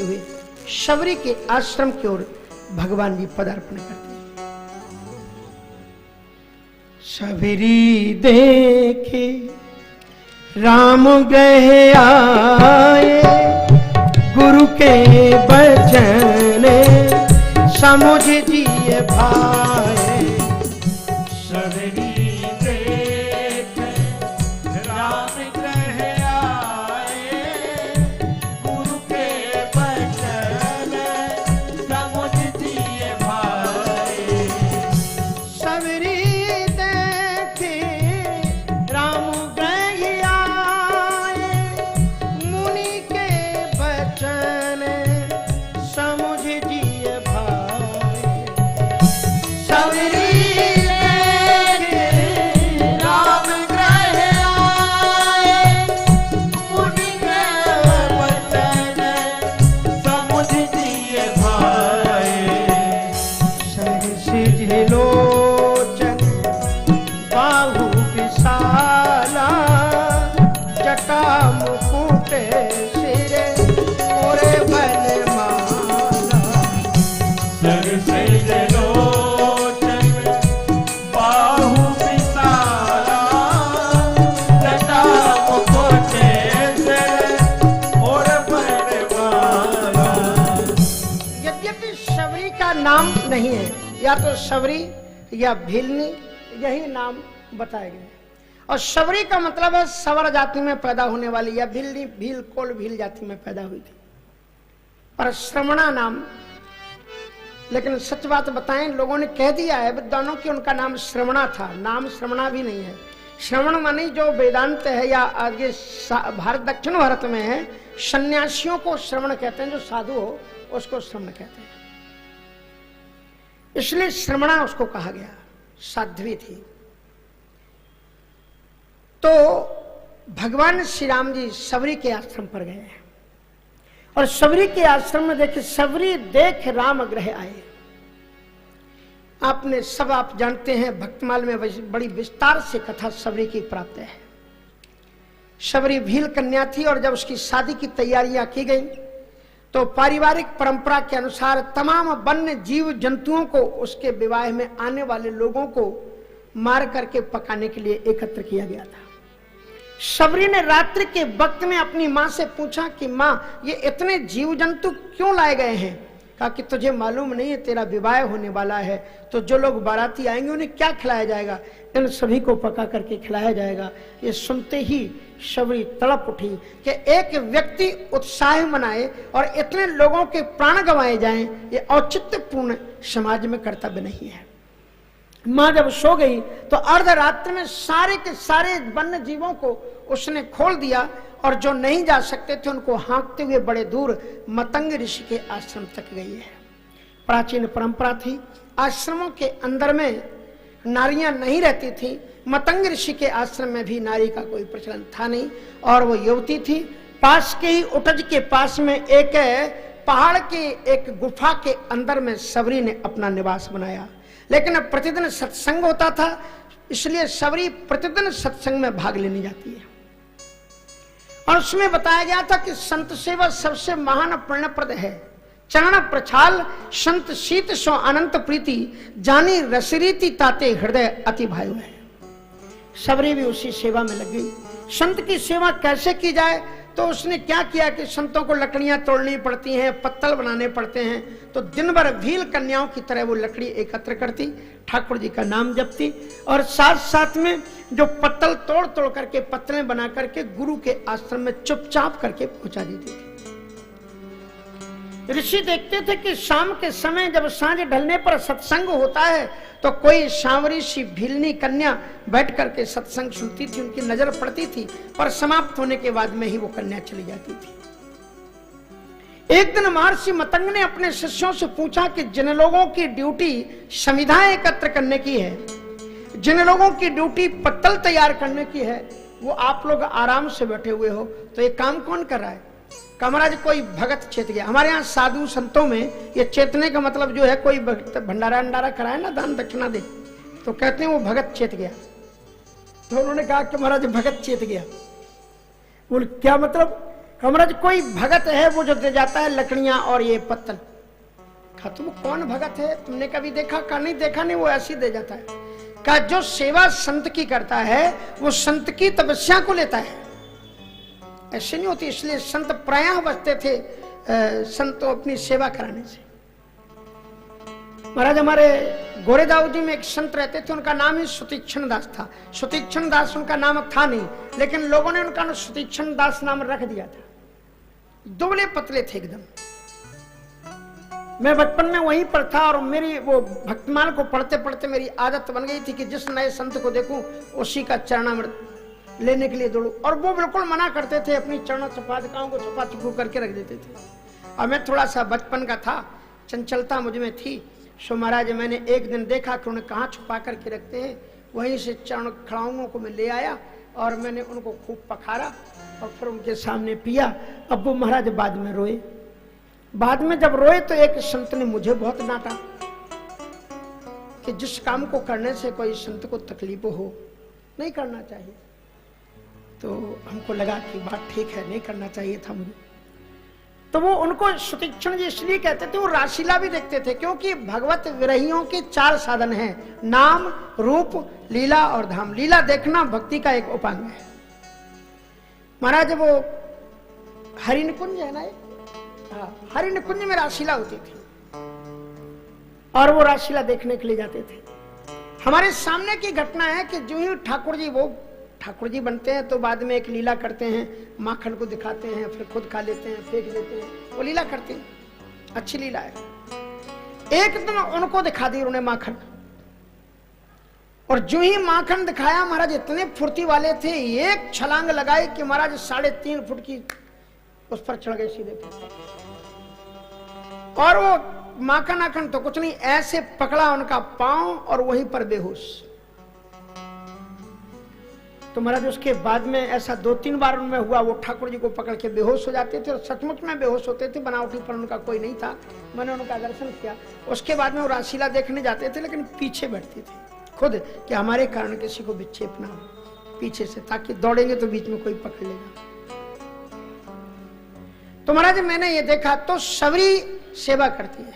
हुए शबरी के आश्रम की ओर भगवान जी पदार्पण करते हैं। शबरी देखे राम गए आए, गुरु के बचन समझ जिए भाए। शबरी देख राम गए आए, गुरु के बचन समझ जिए भाए। शबरी देखे राम गए आए, मुनि के बचन समझ जिए भाए। शबरी देखे राम गए आए, मुनि के बचन समझ जिए भाए। सहसिज लोचन बाहु विशाला, जटा मुकुट सिरे मोरे बनमाला। सहसिज लोचन बाहु विशाला, जटा मुकुट सिरे और बनमाला। यद्यपि शबरी का नाम नहीं है, या तो शबरी या भीलनी, यही नाम बताए गए। और शबरी का मतलब है सवर जाति में पैदा होने वाली, या भीलनी भील कोल भील जाति में पैदा हुई थी। पर श्रवणा नाम, लेकिन सच बात बताएं, लोगों ने कह दिया है विद्वानों की उनका नाम श्रवणा था। नाम श्रवणा भी नहीं है। श्रवण मानी जो वेदांत है, या आगे भारत दक्षिण भारत में है, सन्यासियों को श्रवण कहते हैं, जो साधु हो उसको श्रवण कहते हैं, इसलिए श्रवणा उसको कहा गया। साध्वी थी। तो भगवान श्री राम जी शबरी के आश्रम पर गए हैं, और शबरी के आश्रम में देखे शबरी देख राम गृह आए। आपने सब आप जानते हैं, भक्तमाल में बड़ी विस्तार से कथा शबरी की प्राप्त है। शबरी भील कन्या थी, और जब उसकी शादी की तैयारियां की गई तो पारिवारिक परंपरा के अनुसार तमाम वन्य जीव जंतुओं को उसके विवाह में आने वाले लोगों को मार करके पकाने के लिए एकत्र किया गया था। शबरी ने रात्रि के वक्त में अपनी मां से पूछा कि मां, ये इतने जीव जंतु क्यों लाए गए हैं? कहा कि तुझे मालूम नहीं है, तेरा विवाह होने वाला है, तो जो लोग बाराती आएंगे उन्हें क्या खिलाया जाएगा? इन सभी को पका करके खिलाया जाएगा। ये सुनते ही शबरी तड़प उठी कि एक व्यक्ति उत्साह मनाए और इतने लोगों के प्राण गंवाए जाएं, ये औचित्यपूर्ण समाज में कर्तव्य नहीं है। मां जब सो गई तो अर्धरात्रि में सारे के सारे वन्य जीवों को उसने खोल दिया, और जो नहीं जा सकते थे उनको हाँकते हुए बड़े दूर मतंग ऋषि के आश्रम तक गई है। प्राचीन परंपरा थी, आश्रमों के अंदर में नारियां नहीं रहती थी। मतंग ऋषि के आश्रम में भी नारी का कोई प्रचलन था नहीं, और वो युवती थी। पास के ही उटज के पास में एक पहाड़ के एक गुफा के अंदर में शबरी ने अपना निवास बनाया। लेकिन प्रतिदिन सत्संग होता था, इसलिए शबरी प्रतिदिन सत्संग में भाग लेने जाती है। और उसमें बताया गया था कि संत सेवा सबसे महान पुण्यप्रद है। चरण प्रछाल संत शीत सो अनंत प्रीति, जानी रसरीति ताते हृदय अति भायु है। शबरी भी उसी सेवा में लग गई। संत की सेवा कैसे की जाए, तो उसने क्या किया कि संतों को लकड़ियां तोड़नी पड़ती हैं, पत्तल बनाने पड़ते हैं, तो दिन भर भील कन्याओं की तरह वो लकड़ी एकत्र करती, ठाकुर जी का नाम जपती, और साथ साथ में जो पत्तल तोड़ तोड़ करके पत्तलें बना करके गुरु के आश्रम में चुपचाप करके पहुंचा देती थी। ऋषि देखते थे कि शाम के समय जब सांझ ढलने पर सत्संग होता है तो कोई सांवरी सी भीलनी कन्या बैठ करके सत्संग सुनती थी, उनकी नजर पड़ती थी, पर समाप्त होने के बाद में ही वो कन्या चली जाती थी। एक दिन महर्षि मतंग ने अपने शिष्यों से पूछा कि जिन लोगों की ड्यूटी संविधाएं एकत्र करने की है, जिन लोगों की ड्यूटी पत्तल तैयार करने की है, वो आप लोग आराम से बैठे हुए हो, तो ये काम कौन कर रहा है? कमराज कोई भगत चेत गया। हमारे यहाँ साधु संतों में ये चेतने का मतलब जो है, कोई भंडारा अंडारा कराए ना, दान दक्षिणा दे, तो कहते हैं वो भगत चेत गया। तो उन्होंने कहा कि महाराज भगत चेत गया। बोल क्या मतलब? महाराज कोई भगत है वो जो दे जाता है लकड़ियां और ये पत्तल। कहा तुम कौन भगत है, तुमने कभी देखा? कहा नहीं देखा नहीं, वो ऐसे दे जाता है। कहा जो सेवा संत की करता है वो संत की तपस्या को लेता है, ऐसे नहीं होती। इसलिए संत प्रायः बचते थे संतों अपनी सेवा कराने से। महाराज हमारे गोरेदाऊ जी में एक संत रहते थे, उनका नाम ही सुतीक्षण दास था। सुतीक्षण दास उनका नाम था नहीं, लेकिन लोगों ने उनका सुतीक्षण दास नाम रख दिया था। दुबले पतले थे एकदम। मैं बचपन में वहीं पर था और मेरी वो भक्तमाल को पढ़ते पढ़ते मेरी आदत बन गई थी कि जिस नए संत को देखूं उसी का चरणामृत लेने के लिए दौड़ूं। और वो बिल्कुल मना करते थे, अपनी चरण चपादकाओं को छुपा छुपू करके रख देते थे। और मैं थोड़ा सा बचपन का था, चंचलता मुझ में थी। सो महाराज मैंने एक दिन देखा कि उन्हें कहाँ छुपा करके रखते हैं, वहीं से चरण खड़ाऊंगों को मैं ले आया और मैंने उनको खूब पखारा और फिर उनके सामने पिया। अब वो महाराज बाद में रोए। बाद में जब रोए तो एक संत ने मुझे बहुत डांटा कि जिस काम को करने से कोई संत को तकलीफ हो नहीं करना चाहिए। तो हमको लगा कि बात ठीक है, नहीं करना चाहिए था मुझे। तो वो उनको सुतीक्षण जी इसलिए कहते थे, वो रासलीला भी देखते थे, क्योंकि भगवत विरहियों के 4 साधन हैं, नाम, रूप, लीला और धाम। लीला देखना भक्ति का एक उपांग है। महाराज वो हरिन कुंज है ना, हरिन कुंज में रासलीला होती थी और वो रासलीला देखने के लिए जाते थे। हमारे सामने की घटना है कि जो ही ठाकुर जी बनते हैं तो बाद में एक लीला करते हैं, माखन को दिखाते हैं, फिर खुद खा लेते हैं, फेंक देते हैं, वो लीला करते हैं, अच्छी लीला है। एक दिन उनको दिखा दी उन्होंने माखन, और जो ही माखन दिखाया महाराज इतने फुर्ती वाले थे, एक छलांग लगाई कि महाराज 3.5 फुट की उस पर चढ़ गए सीधे। और वो माखन आखन तो कुछ नहीं, ऐसे पकड़ा उनका पांव और वहीं पर बेहोश। तो महाराज उसके बाद में ऐसा 2-3 बार उनमें हुआ, वो ठाकुर जी को पकड़ के बेहोश हो जाते थे और सचमुच में बेहोश होते थे, बनावटी पर उनका कोई नहीं था। मैंने उनका दर्शन किया। उसके बाद में वो रासलीला देखने जाते थे, लेकिन पीछे बैठते थे खुद कि हमारे कारण किसी को विक्षेप ना हो पीछे से, ताकि दौड़ेंगे तो बीच में कोई पकड़ लेगा। तो महाराज मैंने ये देखा, तो शबरी सेवा करती है।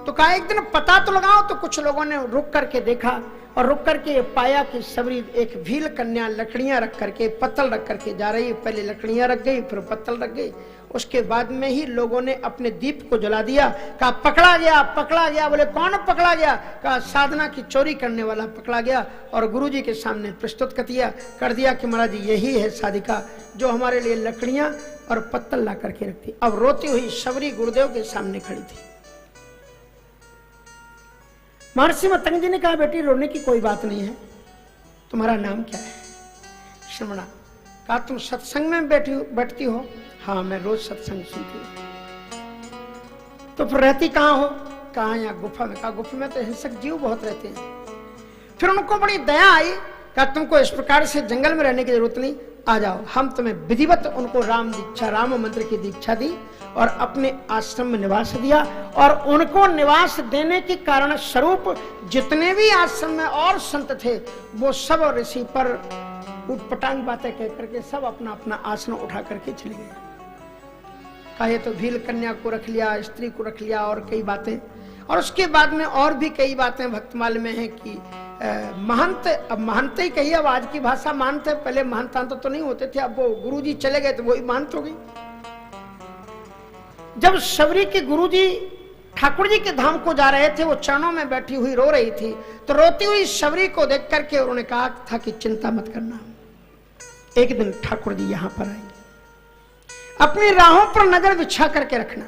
तो कहा एक दिन पता तो लगाओ। तो कुछ लोगों ने रुक करके देखा और रुक करके पाया कि सबरी एक भील कन्या लकड़ियां रख करके, पत्तल रख करके जा रही है। पहले लकड़ियां रख गई, फिर पत्तल रख गई। उसके बाद में ही लोगों ने अपने दीप को जला दिया। कहा पकड़ा गया, पकड़ा गया। बोले कौन पकड़ा गया? कहा साधना की चोरी करने वाला पकड़ा गया। और गुरुजी के सामने प्रस्तुत कर दिया कि महाराज यही है साधिका जो हमारे लिए लकड़ियां और पत्तल ला करके रखती। अब रोती हुई शबरी गुरुदेव के सामने खड़ी थी। महर्षि मतंग जी ने कहा बेटी रोने की कोई बात नहीं है, तुम्हारा नाम क्या है? श्रमणा। कहा तुम सत्संग में बैठती हो? हाँ मैं रोज सत्संग सुनती हूँ। तो फिर रहती कहाँ हो? कहा यहाँ गुफा में। कहा गुफा में तो हिंसक जीव बहुत रहते हैं। फिर उनको बड़ी दया आई। कहा तुमको इस प्रकार से जंगल में रहने की जरूरत नहीं, आ जाओ। हम तुम्हें विधिवत उनको राम मंत्र की दीक्षा दी और अपने आश्रम में निवास दिया। और उनको निवास देने के कारण स्वरूप जितने भी आश्रम में और संत थे वो सब ऋषि पर उटपटांग बातें कह करके सब अपना अपना आसन उठा करके चले गए। कहे तो भील कन्या को रख लिया, स्त्री को रख लिया और कई बातें। और उसके बाद में और भी कई बातें भक्तमाल में है कि महंत, अब महंत ही कहिए, अब आज की भाषा महंत है, पहले महंत तो नहीं होते थे। अब वो गुरुजी चले गए तो वही महंत हो गई। जब शबरी के गुरुजी ठाकुर जी के धाम को जा रहे थे, वो चरणों में बैठी हुई रो रही थी। तो रोती हुई शबरी को देख करके उन्होंने कहा था कि चिंता मत करना, एक दिन ठाकुर जी यहां पर आएंगे, अपनी राहों पर नजर बिछा करके रखना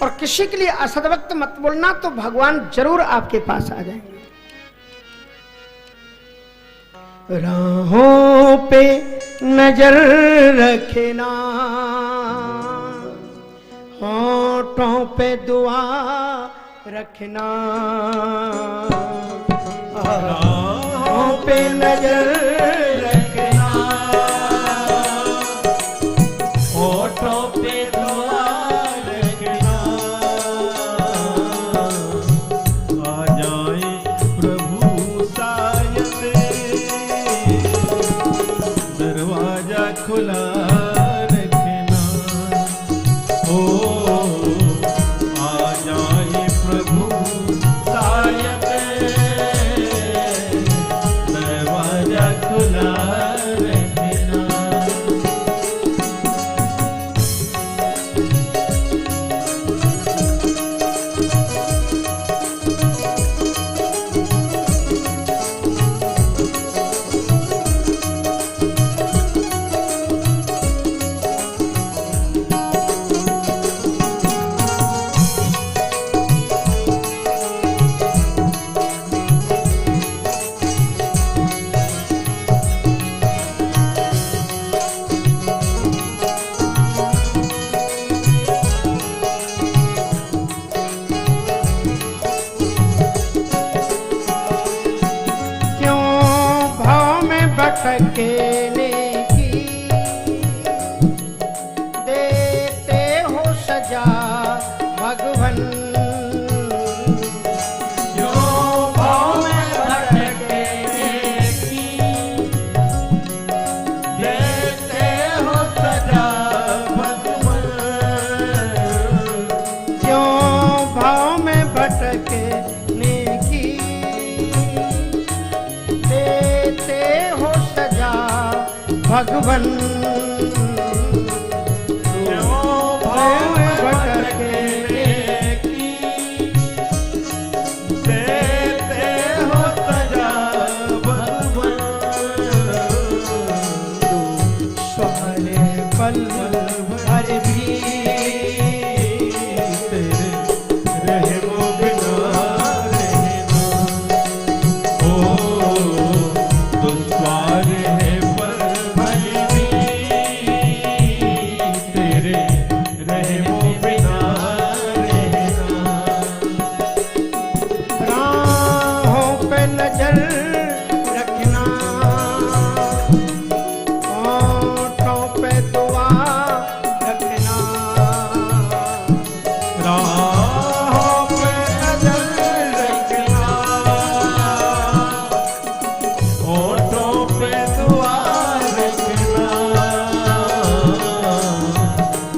और किसी के लिए असदवक्त मत बोलना, तो भगवान जरूर आपके पास आ जाएंगे। राहों पे नजर रखना, होठों पे दुआ रखना, राहों पे नजर रखना, होठों पे दुआ रखना, आ जाए प्रभु सायद, दरवाजा खुला ओ आ जाए प्रभु शायद दरवाजा खुला रखना। भटकने की देते हो सजा भगवन। क्यों भाव में भटकने की देते हो सजा भगवन। क्यों भाव में भटकने की देते हो सजा भगवन। क्यों भाव में भटकने की देते हो सजा भगवन। स्वारे पल हर भी तेरे रहमो बिना रहना। ओ दुश्वार है पर भले भी तेरे रहमो बिना रहना। राहों पे नजर रखना, होठों पे दुआ रखना। राहों पे नजर रखना, होठों पे दुआ रखना।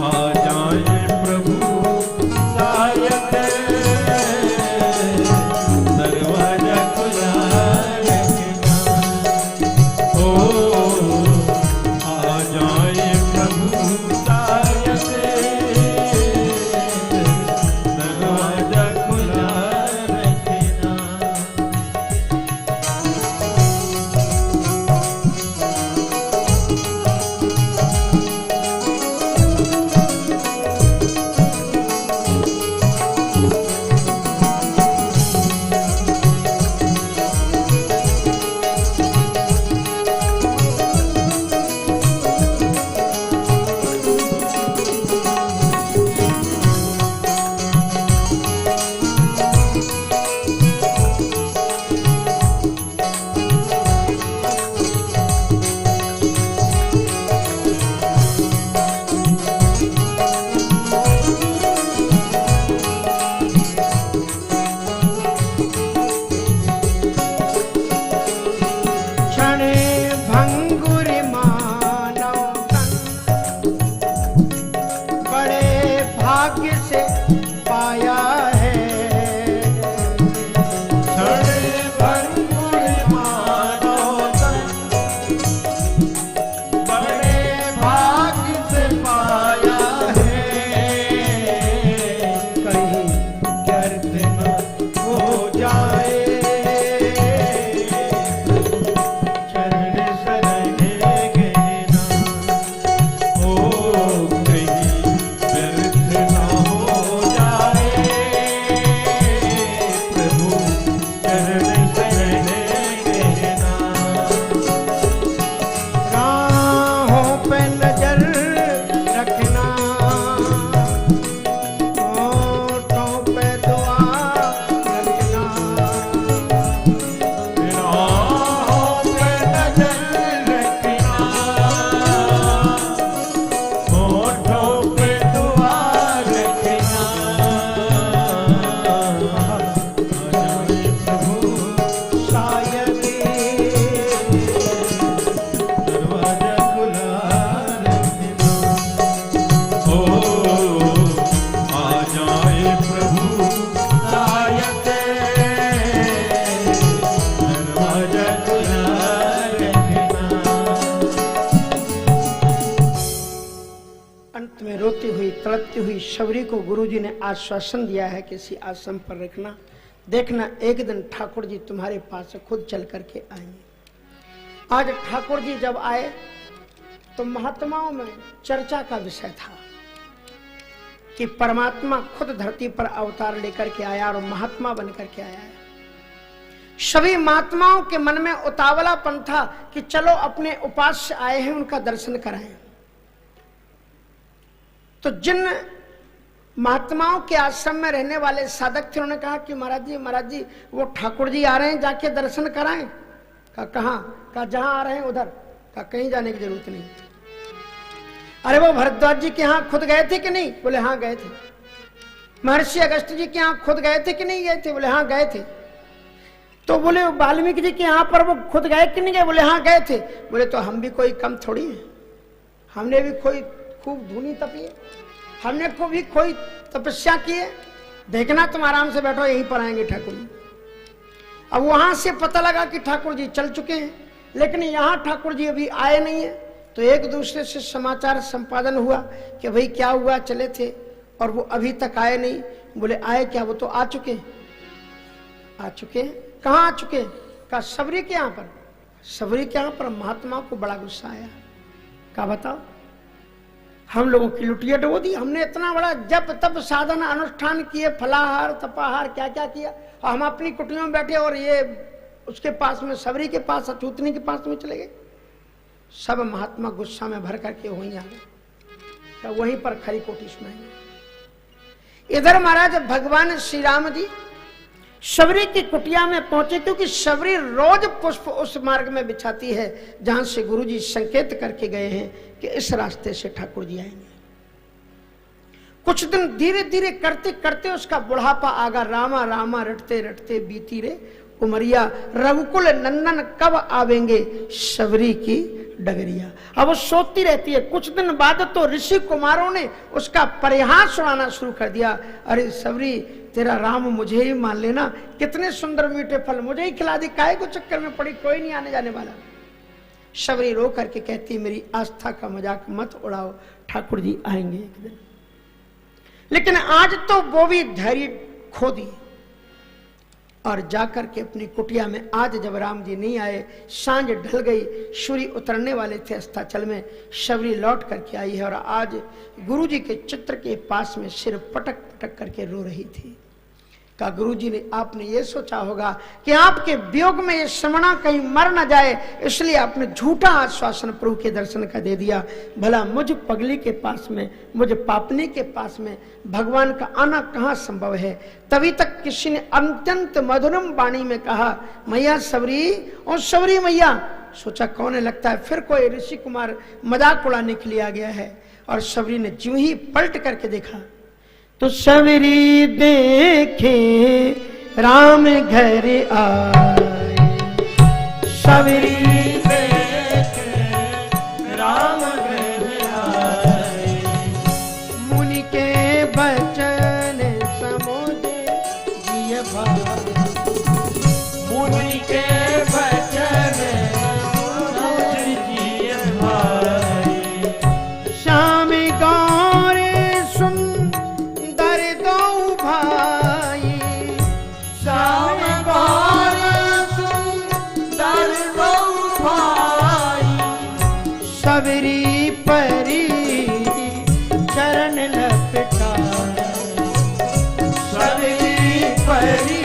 आ जाए प्रभु शायद दरवाजा खुला रखना। ओ आ जाए प्रभु शायद दरवाजा खुला रखना। क्षण भंगुर मानव तन बड़े भाग्य से पाया है। क्षण भंगुर मानव तन बड़े भाग्य से पाया है। कहीं व्यर्थ न हो जाए चरण शरण गहना। ओ कहीं व्यर्थ ना हो में रोती हुई तड़पती हुई शबरी को गुरुजी ने आश्वासन दिया है कि इसी आश्रम पर रखना, देखना एक दिन ठाकुर जी तुम्हारे पास खुद चल करके आएंगे। आज ठाकुर जी जब आए तो महात्माओं में चर्चा का विषय था कि परमात्मा खुद धरती पर अवतार लेकर के आया और महात्मा बनकर के आया है। सभी महात्माओं के मन में उतावलापन था कि चलो अपने उपास्य आए हैं उनका दर्शन कराएं। तो जिन महात्माओं के आश्रम में रहने वाले साधक थे उन्होंने कहा कि महाराज जी वो ठाकुर जी आ रहे हैं, जाके दर्शन कराएं। कहा कहाँ? कहा जहां आ रहे हैं उधर। कहा कहीं जाने की जरूरत नहीं। अरे वो भरद्वाज जी के यहाँ खुद गए थे कि नहीं? बोले हाँ गए थे। महर्षि अगस्त्य जी के यहाँ खुद गए थे कि नहीं गए थे? बोले हाँ गए थे। तो बोले वाल्मीकि जी के यहाँ पर वो खुद गए कि नहीं गए? बोले हाँ गए थे। बोले तो हम भी कोई कम थोड़ी है, हमने भी कोई खूब धूनी तपी है, हमने को भी कोई तपस्या की है। देखना तुम आराम से बैठो, यहीं पर आएंगे ठाकुर जी। अब वहां से पता लगा कि ठाकुर जी चल चुके हैं, लेकिन यहाँ ठाकुर जी अभी आए नहीं है। तो एक दूसरे से समाचार संपादन हुआ कि भाई क्या हुआ, चले थे और वो अभी तक आए नहीं। बोले आए क्या? वो तो आ चुके हैं। आ चुके हैं? कहाँ आ चुके हैं? कहा शबरी के यहाँ पर। शबरी के यहाँ पर महात्मा को बड़ा गुस्सा आया। कहा बताओ, हम लोगों की लुटिया डुबो दी, हमने इतना बड़ा जप तप साधन अनुष्ठान किए, फलाहार तपाहार क्या क्या किया, और हम अपनी कुटियों में बैठे और ये उसके पास में शबरी के पास अचूतनी के पास में चले गए। सब महात्मा गुस्सा में भर करके वहीं आ गए, तो वहीं पर खरी कोटी सुनाएंगे। इधर महाराज भगवान श्री राम जी शबरी की कुटिया में पहुंचे, क्योंकि शबरी रोज पुष्प उस मार्ग में बिछाती है जहां से गुरुजी संकेत करके गए हैं कि इस रास्ते से ठाकुर जी आएंगे। कुछ दिन धीरे धीरे करते करते उसका बुढ़ापा आगा। रामा रामा रटते रटते बीती रे उमरिया, रघुकुल नंदन कब आवेंगे शबरी की डगरिया। अब वो सोती रहती है। कुछ दिन बाद तो ऋषि कुमारों ने उसका परिहास उड़ाना शुरू कर दिया। अरे शबरी, तेरा राम मुझे ही मान लेना, कितने सुंदर मीठे फल मुझे ही खिला दी, काहे को चक्कर में पड़ी, कोई नहीं आने जाने वाला। शबरी रो करके कहती, मेरी आस्था का मजाक मत उड़ाओ, ठाकुर जी आएंगे एक दिन। लेकिन आज तो वो भी धैर्य खो दी और जाकर के अपनी कुटिया में, आज जब राम जी नहीं आए, सांझ ढल गई, सूर्य उतरने वाले थे अस्ताचल में, शबरी लौट करके आई है और आज गुरुजी के चित्र के पास में सिर पटक पटक करके रो रही थी। कहा गुरुजी ने, आपने ये सोचा होगा कि आपके वियोग में ये श्रमणा कहीं मर न जाए, इसलिए आपने झूठा आश्वासन प्रभु के दर्शन का दे दिया। भला मुझ पगली के पास में, मुझ पापनी के पास में भगवान का आना कहाँ संभव है। तभी तक किसी ने अत्यंत मधुरम वाणी में कहा, मैया शबरी, और शबरी मैया। सोचा कौन है, लगता है फिर कोई ऋषि कुमार मजाक उड़ाने के लिए आ गया है। और शबरी ने ज्यों ही पलट करके देखा तो शबरी देखे राम घर आए। शबरी देखे राम घर आए, मुनि के बचन समुझ जिय भाई। मुनि के बचन समुझ जिय भाई। श्याम गौरे सुंदर दो भाई। श्याम गौर सुंदर दो भाई। शबरी परी चरण लपटाए। शबरी परी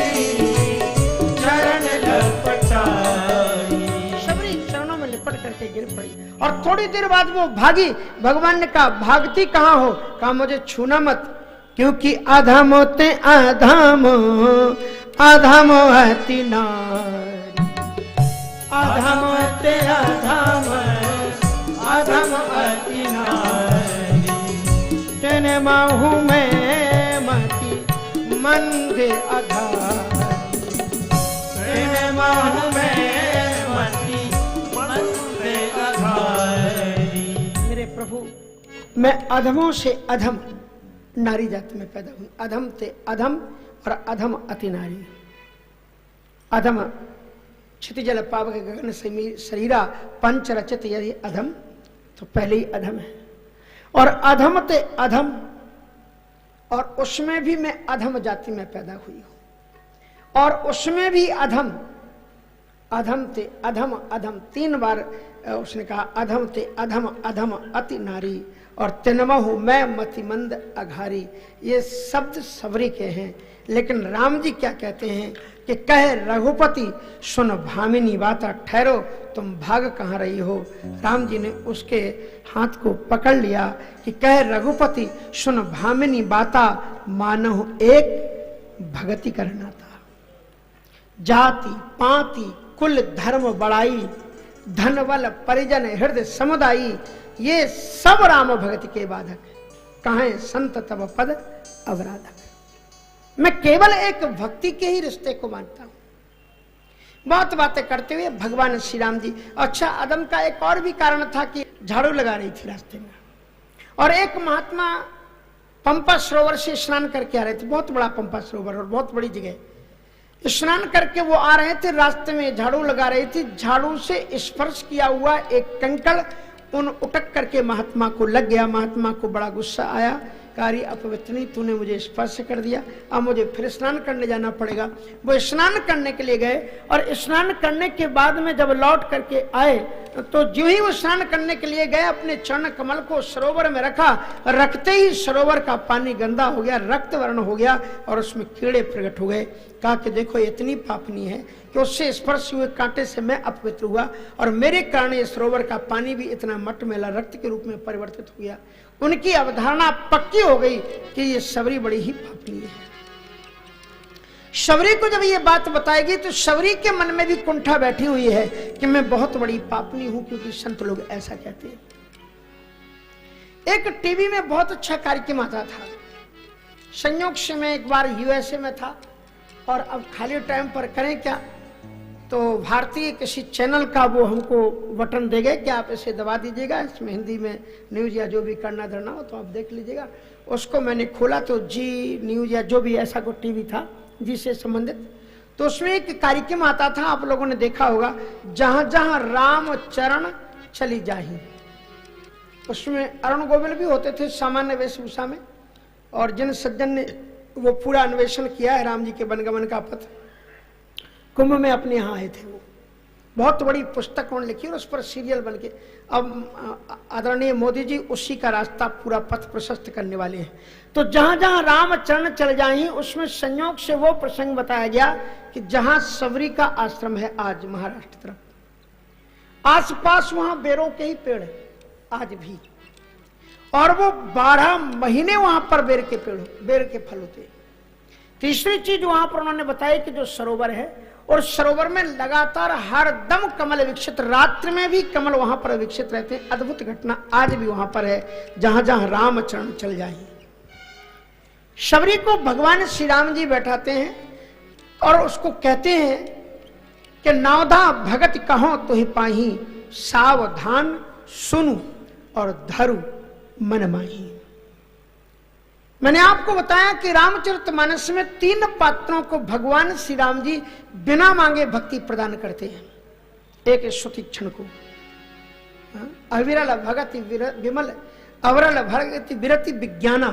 चरण लपटाई। शबरी चरणों में लिपट करके गिर पड़ी और थोड़ी देर बाद वो भागी। भगवान ने कहा, भागती कहाँ हो? कहा मुझे छूना मत, क्योंकि अधम ते अधम अधम अति नारी। अधम ते अधम अधम अति नारी। तेने माहू में मति मंद अधार। तेने माहू में मति मंद अधारी। मेरे प्रभु, मैं अधमों से अधम नारी जाति में पैदा हुई। अधम ते अधम और अधम अति नारी। अधम क्षितिजल पावक गगन शरीरा पंच रचित, यदि अधम तो पहले ही अधम है। और अधम ते अधम, और उसमें भी मैं अधम जाति में पैदा हुई हूं, और उसमें भी अधम, अधम ते अधम अधम, 3 बार उसने कहा अधम ते अधम अधम अति नारी, और तिनमहु मैं मतिमंद अघारी। ये शब्द सबरी के हैं, लेकिन राम जी क्या कहते हैं कि कह रघुपति सुन भामिनी बाता, ठहरो तुम भाग कहाँ रही हो। राम जी ने उसके हाथ को पकड़ लिया कि कह रघुपति सुन भामिनी बाता, मानहु एक भगति करना था। जाति पाति कुल धर्म बड़ाई, धन बल परिजन हृदय समुदायी, ये सब राम भगति के बाधक। कहें संत तब पद अवराधक। मैं केवल एक भक्ति के ही रिश्ते को मानता हूं। बहुत बातें करते हुए भगवान श्री राम जी, अच्छा अदम का एक और भी कारण था कि झाड़ू लगा रही थी रास्ते में, और एक महात्मा पंपा सरोवर से स्नान करके आ रहे थे, बहुत बड़ा पंपा सरोवर और बहुत बड़ी जगह। स्नान करके वो आ रहे थे, रास्ते में झाड़ू लगा रही थी, झाड़ू से स्पर्श किया हुआ एक कंकड़ उन उटक करके महात्मा को लग गया। महात्मा को बड़ा गुस्सा आया, कारी अपवित्रनी, तूने मुझे स्पर्श कर दिया, अब मुझे फिर स्नान करने जाना पड़ेगा। वो स्नान करने के लिए गए, और स्नान करने के बाद में जब लौट करके आए तो जो ही वो स्नान करने के लिए गए, अपने चरण कमल को सरोवर में रखा, रखते ही सरोवर का पानी गंदा हो गया, रक्त वर्ण हो गया, और उसमें कीड़े प्रकट हो गए। कहा कि देखो इतनी पापनी है कि उससे स्पर्श हुए कांटे से मैं अपवित्र हुआ, और मेरे कारण ये सरोवर का पानी भी इतना मटमैला रक्त के रूप में परिवर्तित हो गया। उनकी अवधारणा पक्की हो गई कि ये शबरी बड़ी ही पापनी है। शबरी को जब ये बात बताएगी तो शबरी के मन में भी कुंठा बैठी हुई है कि मैं बहुत बड़ी पापनी हूं, क्योंकि संत लोग ऐसा कहते हैं। एक टीवी में बहुत अच्छा कार्यक्रम आता था। संयोग से मैं एक बार यूएसए में था, और अब खाली टाइम पर करें क्या, तो भारतीय किसी चैनल का वो हमको बटन दे गए कि आप इसे दबा दीजिएगा, इसमें हिंदी में न्यूज या जो भी करना धरना हो तो आप देख लीजिएगा। उसको मैंने खोला तो जी न्यूज या जो भी ऐसा कोई टीवी था जी से संबंधित, तो उसमें एक कार्यक्रम आता था, आप लोगों ने देखा होगा, जहां जहां राम चरण चली जाही। उसमें अरुण गोविल भी होते थे सामान्य वेशभूषा में, और जिन सज्जन ने वो पूरा अन्वेषण किया है राम जी के वनगमन का पथ, कुंभ में अपने यहाँ आए थे। वो बहुत बड़ी पुस्तक उन्होंने लिखी और उस पर सीरियल बन के अब आदरणीय मोदी जी उसी का रास्ता पूरा पथ प्रशस्त करने वाले हैं। तो जहां जहां राम चरण चल जाएं, उसमें संयोग से वो प्रसंग बताया गया कि जहां सबरी का आश्रम है आज महाराष्ट्र तरफ, आसपास वहां बेरों के ही पेड़ है आज भी, और वो 12 महीने वहां पर बेर के पेड़, बेर के फल होते। तीसरी चीज वहां पर उन्होंने बताया कि जो सरोवर है, और सरोवर में लगातार हर दम कमल विकसित, रात्रि में भी कमल वहां पर विकसित रहते हैं। अद्भुत घटना आज भी वहां पर है, जहां जहां राम चरण चल जाए। शबरी को भगवान श्री राम जी बैठाते हैं और उसको कहते हैं कि नवधा भगत कहो तो ही पाही, सावधान सुनु और धरु मन माही। मैंने आपको बताया कि रामचरितमानस में 3 पात्रों को भगवान श्री राम जी बिना मांगे भक्ति प्रदान करते हैं। एक सुतीक्षण को, अविरल भगति विमल अवरल भगति विरति विज्ञाना,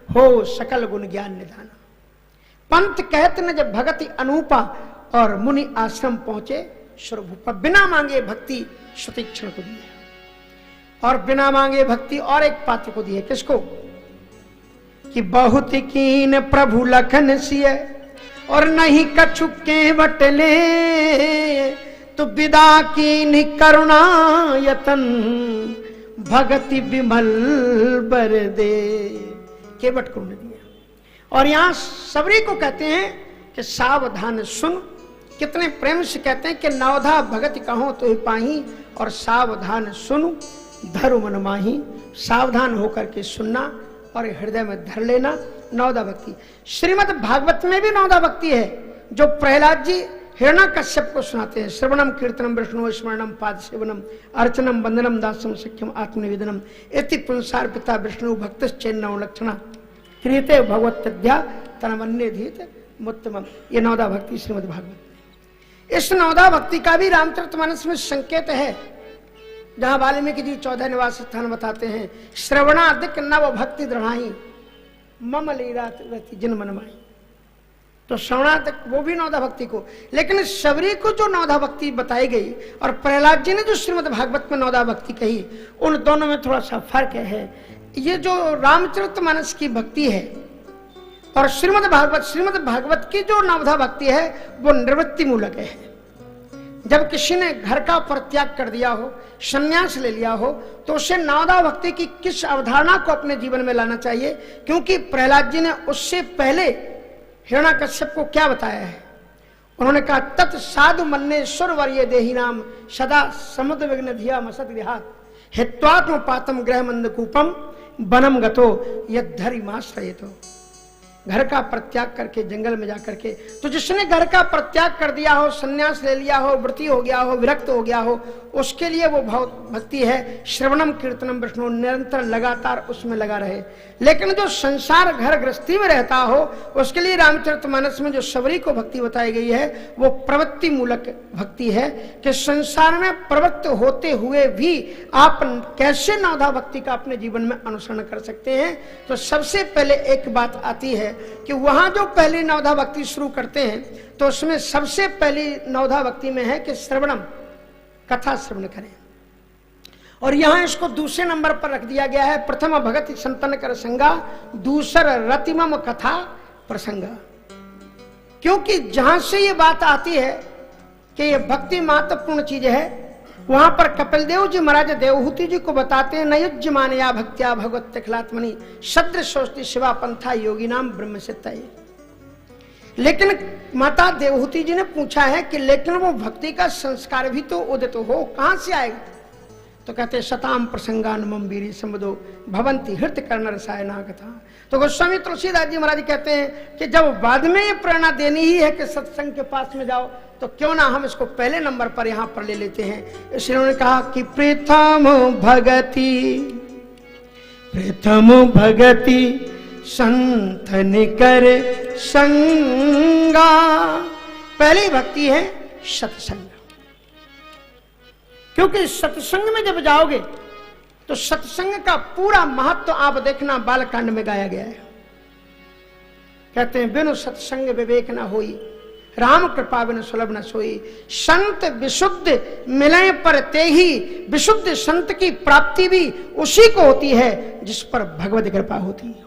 हो सकल गुण ज्ञान निधाना। पंत कहत न जब भगति अनूपा, और मुनि आश्रम पहुंचे स्वरूप। बिना मांगे भक्ति सुतीक्षण को दी है, और बिना मांगे भक्ति और एक पात्र को दी है। किसको? कि बहुत कीन प्रभु लखन सिय, और नहीं कछु के बटले, तो विदा कीन करुणा यतन, भगति विमल बर दे। केवट को ने दिया। और यहां सबरी को कहते हैं कि सावधान सुन। कितने प्रेम से कहते हैं कि नवधा भगति कहो तो ही पाही, और सावधान सुनु धरु मन माही। सावधान होकर के सुनना और हृदय में धर लेना, नवधा भक्ति। श्रीमद् भागवत में भी नवधा भक्ति है, जो प्रहलाद जी हिरण्यकश्यप को सुनाते हैं। श्रवणम कीर्तनम विष्णु स्मरणम पाद सेवनम अर्चनम वंदनम दासम सख्यम आत्मनिवेदनम इति पुंसार पिता विष्णु भक्तश्चैन्नव लक्षणा क्रियते भगवत्या तनवन्य धीत मुत्तमम। ये नवधा भक्ति श्रीमद् भागवत। इस नवधा भक्ति का भी रामचरितमानस में संकेत है जहां वाल्मीकि जी 14 निवास स्थान बताते हैं, श्रवणादिक नव भक्ति दृढ़ाई मम लीला रति जिन मनमाई। तो श्रवणादिक वो भी नवधा भक्ति को, लेकिन शबरी को जो नवधा भक्ति बताई गई और प्रहलाद जी ने जो श्रीमद् भागवत में नवधा भक्ति कही, उन दोनों में थोड़ा सा फर्क है। ये जो रामचरितमानस की भक्ति है और श्रीमद् भागवत की जो नवधा भक्ति है वो निवृत्ति मूलक है। जब किसी ने घर का परित्याग कर दिया हो, संन्यास ले लिया हो, तो उसे नवधा भक्ति की किस अवधारणा को अपने जीवन में लाना चाहिए, क्योंकि प्रहलाद जी ने उससे पहले हिरण्याकश्यप को क्या बताया है। उन्होंने कहा तत् साधु मन्नेश्वर वर्य देहि नाम सदा समुद्र विघ्न धिया मसद विहात हित्वात्म पातम ग्रह मंद कूपम बनम गतो यद्धरि माश्रयतो। घर का परित्याग करके जंगल में जाकर के, तो जिसने घर का परित्याग कर दिया हो, संन्यास ले लिया हो, व्रती हो गया हो, विरक्त हो गया हो, उसके लिए वो भक्ति है श्रवणम कीर्तनम विष्णु, निरंतर लगातार उसमें लगा रहे। लेकिन जो संसार घर गृहस्थी में रहता हो, उसके लिए रामचरितमानस में जो शबरी को भक्ति बताई गई है वो प्रवृत्ति मूलक भक्ति है, कि संसार में प्रवृत्त होते हुए भी आप कैसे नवधा भक्ति का अपने जीवन में अनुसरण कर सकते हैं। तो सबसे पहले एक बात आती है कि वहां जो पहली नवधा भक्ति शुरू करते हैं, तो उसमें सबसे पहली नवधा भक्ति में है कि श्रवणम, कथा श्रवण करें। और यहां इसको दूसरे नंबर पर रख दिया गया है, प्रथम भगत संतन कर संगा, दूसर रतिमम कथा प्रसंगा। क्योंकि जहां से ये बात आती है कि ये भक्ति महत्वपूर्ण चीज है, वहां पर कपिल देव जी महाराज देवहूति जी को बताते हैं, नयुज्य मानया भक्त्या भगवत तिखलात्मनि सदृशोस्ति शिवा पंथा योगी नाम ब्रह्म सिद्धाय। लेकिन माता देवहूति जी ने पूछा है कि लेकिन वो भक्ति का संस्कार भी तो उदित हो, कहां से आएगा। तो कहते शताम प्रसंगान मम वीरी संबदो भवंती हृत कर्ण रसायना कथा। तो गोस्वामी तुलसीदास जी महाराज कहते हैं कि जब बाद में ये प्रेरणा देनी ही है कि सत्संग के पास में जाओ, तो क्यों ना हम इसको पहले नंबर पर यहां पर ले लेते हैं। इसलिए उन्होंने कहा कि प्रथम भगति संतन कर संगा। पहली भक्ति है सत्संग, क्योंकि सत्संग में जब जाओगे तो सत्संग का पूरा महत्व आप देखना बालकांड में गाया गया है। कहते हैं बिनु सत्संग विवेक न होई, राम कृपा बिन सुलभ न सोई। संत विशुद्ध मिले पर ते ही, विशुद्ध संत की प्राप्ति भी उसी को होती है जिस पर भगवत कृपा होती है।